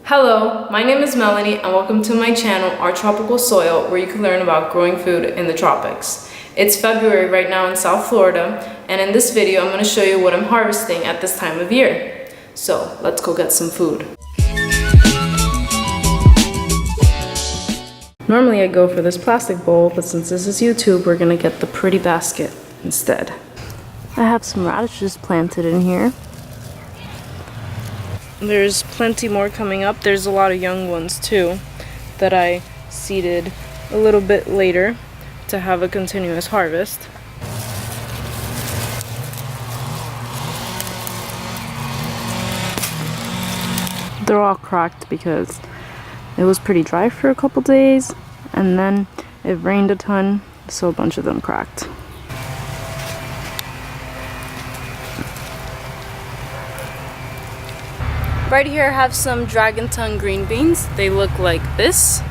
Hello, my name is Melanie and welcome to my channel, Our Tropical Soil, where you can learn about growing food in the tropics. It's February right now in South Florida, and in this video I'm going to show you what I'm harvesting at this time of year. So let's go get some food. Normally I go for this plastic bowl, but since this is YouTube, we're going to get the pretty basket instead. I have some radishes planted in here. There's plenty more coming up. There's a lot of young ones too that I seeded a little bit later to have a continuous harvest. They're all cracked because it was pretty dry for a couple days and then it rained a ton, so a bunch of them cracked. Right here I have some dragon tongue green beans. They look like this.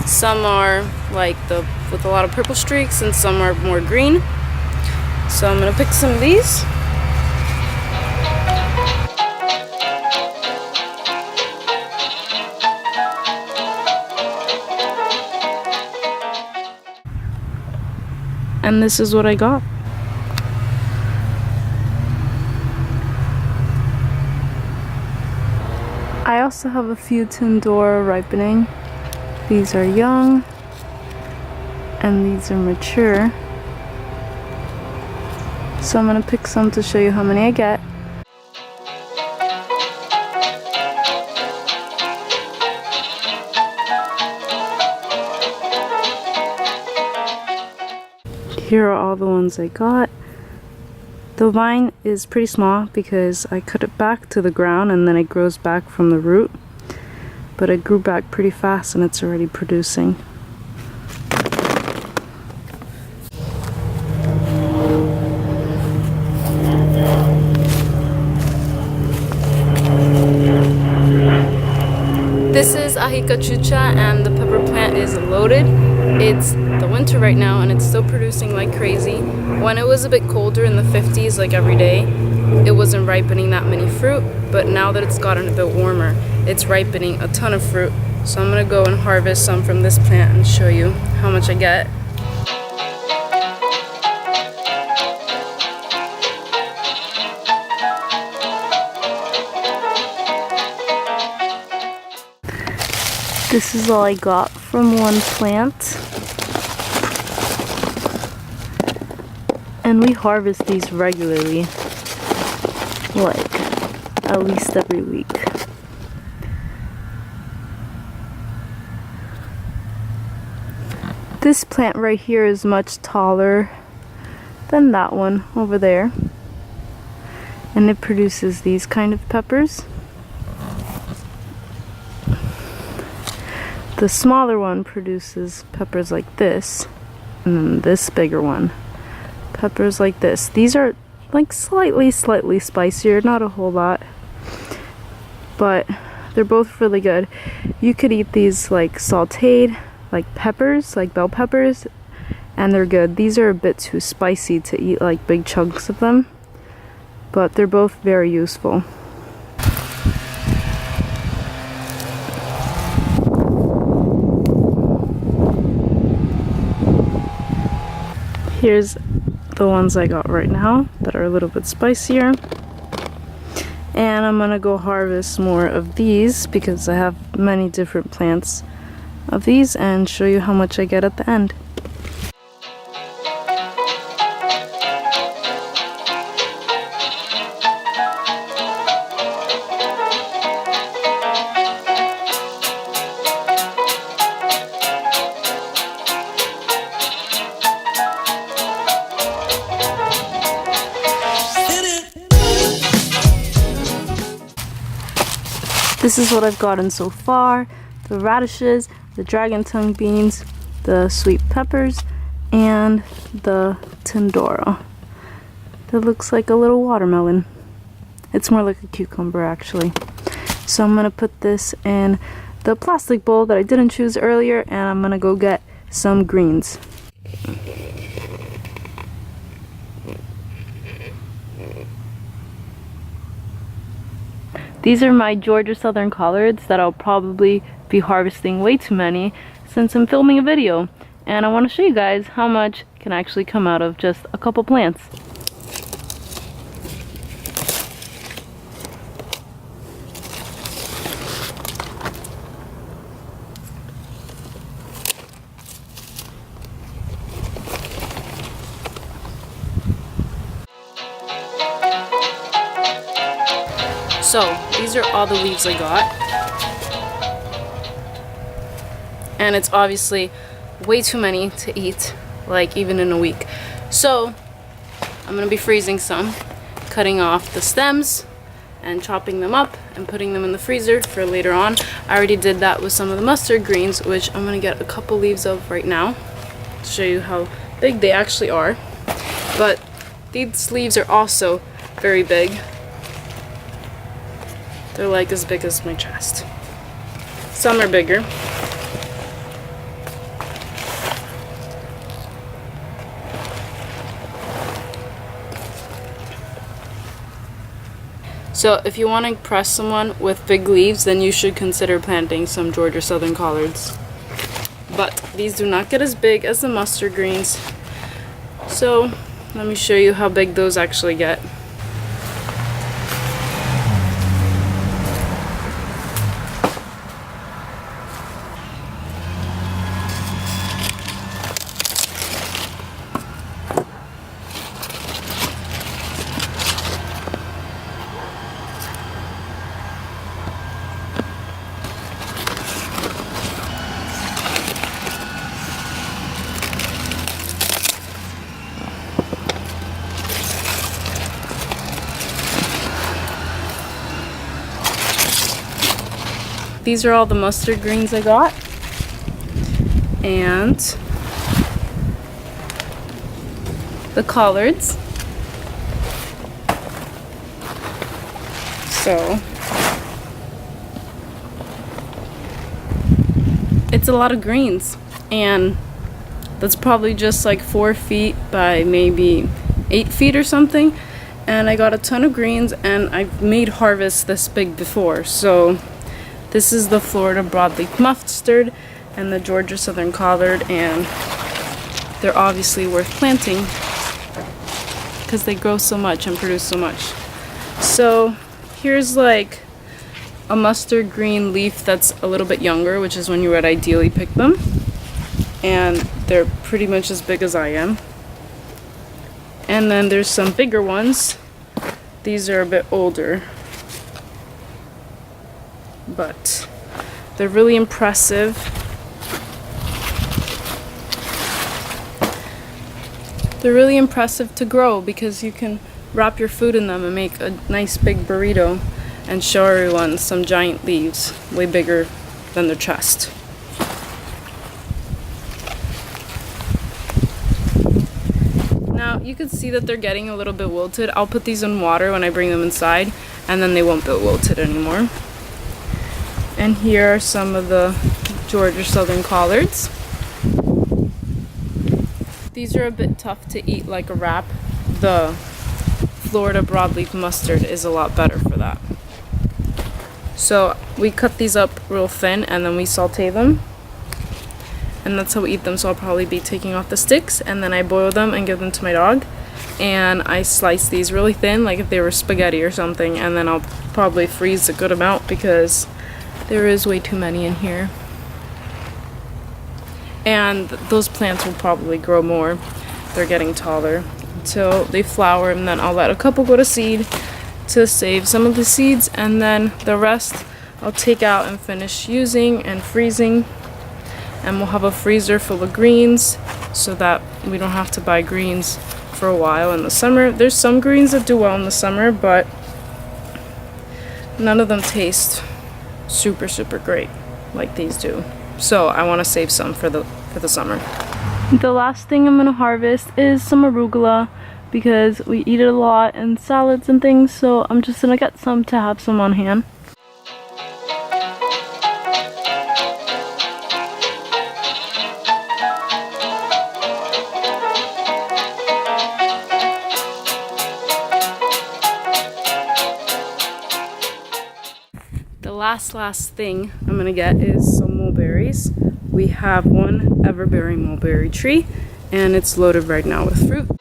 Some are like with a lot of purple streaks and some are more green. So I'm gonna pick some of these. And this is what I got. I also have a few tindora ripening. These are young and these are mature. So I'm going to pick some to show you how many I get. Here are all the ones I got. The vine is pretty small because I cut it back to the ground and then it grows back from the root. But it grew back pretty fast and it's already producing. This is ajica chucha and the pepper plant is loaded. It's the winter right now and it's still producing like crazy. When it was a bit colder in the 50s, like every day, it wasn't ripening that many fruit, but now that it's gotten a bit warmer, it's ripening a ton of fruit. So I'm gonna go and harvest some from this plant and show you how much I get. This is all I got from one plant. And we harvest these regularly, like at least every week. This plant right here is much taller than that one over there. And it produces these kind of peppers. The smaller one produces peppers like this, and then this bigger one, peppers like this. These are like slightly spicier, not a whole lot, but they're both really good. You could eat these like sauteed, like peppers, like bell peppers, and they're good. These are a bit too spicy to eat like big chunks of them, but they're both very useful. Here's the ones I got right now that are a little bit spicier. And I'm gonna go harvest more of these because I have many different plants of these and show you how much I get at the end. This is what I've gotten so far: the radishes, the dragon tongue beans, the sweet peppers, and the tindora. That looks like a little watermelon. It's more like a cucumber actually. So I'm gonna put this in the plastic bowl that I didn't choose earlier, and I'm gonna go get some greens. These are my Georgia Southern collards that I'll probably be harvesting way too many since I'm filming a video. And I want to show you guys how much can actually come out of just a couple plants. So, these are all the leaves I got. And it's obviously way too many to eat, like even in a week. So, I'm gonna be freezing some, cutting off the stems and chopping them up and putting them in the freezer for later on. I already did that with some of the mustard greens, which I'm gonna get a couple leaves of right now to show you how big they actually are. But these leaves are also very big. They're like as big as my chest. Some are bigger. So if you want to impress someone with big leaves, then you should consider planting some Georgia Southern collards. But these do not get as big as the mustard greens. So let me show you how big those actually get. These are all the mustard greens I got. And the collards. So it's a lot of greens, and that's probably just like 4 feet by maybe 8 feet or something. And I got a ton of greens, and I've made harvests this big before. So this is the Florida broadleaf mustard and the Georgia Southern collard, and they're obviously worth planting because they grow so much and produce so much. So here's like a mustard green leaf that's a little bit younger, which is when you would ideally pick them. And they're pretty much as big as I am. And then there's some bigger ones. These are a bit older, but they're really impressive. They're really impressive to grow because you can wrap your food in them and make a nice big burrito and show everyone some giant leaves, way bigger than their chest. Now you can see that they're getting a little bit wilted. I'll put these in water when I bring them inside, and then they won't get wilted anymore. And here are some of the Georgia Southern collards. These are a bit tough to eat like a wrap. The Florida broadleaf mustard is a lot better for that. So we cut these up real thin and then we saute them. And that's how we eat them. So I'll probably be taking off the sticks, and then I boil them and give them to my dog. And I slice these really thin, like if they were spaghetti or something, and then I'll probably freeze a good amount because there is way too many in here. And those plants will probably grow more. They're getting taller until they flower, and then I'll let a couple go to seed to save some of the seeds, and then the rest I'll take out and finish using and freezing. And we'll have a freezer full of greens so that we don't have to buy greens for a while in the summer. There's some greens that do well in the summer, but none of them taste super great like these do. So I want to save some for the summer. The last thing I'm going to harvest is some arugula because we eat it a lot in salads and things, so I'm just going to get some to have some on hand. last thing I'm gonna get is some mulberries. We have one ever-bearing mulberry tree, and it's loaded right now with fruit.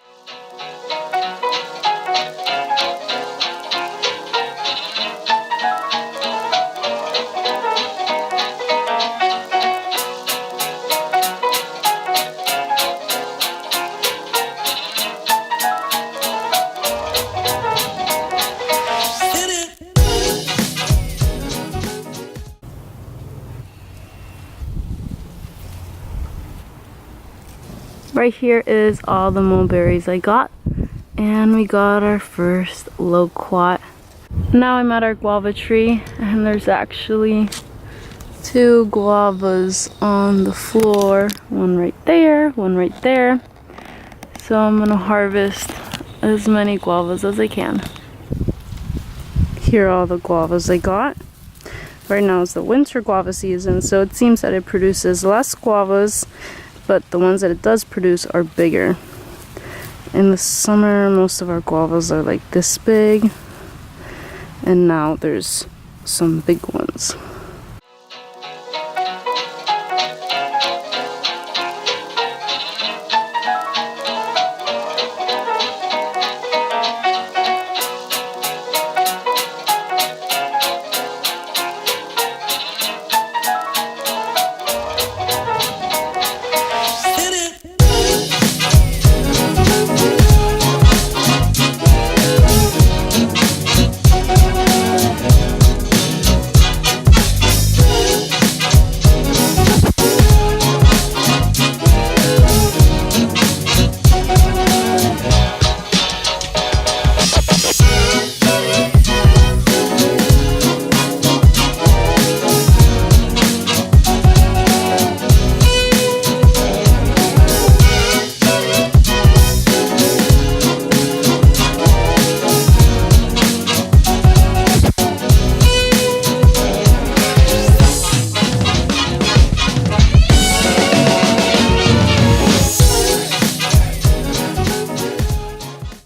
Right here is all the mulberries I got, and we got our first loquat. Now I'm at our guava tree, and there's actually 2 guavas on the floor. One right there, one right there. So I'm gonna harvest as many guavas as I can. Here are all the guavas I got. Right now is the winter guava season, so it seems that it produces less guavas, but the ones that it does produce are bigger. In the summer, most of our guavas are like this big, and now there's some big ones.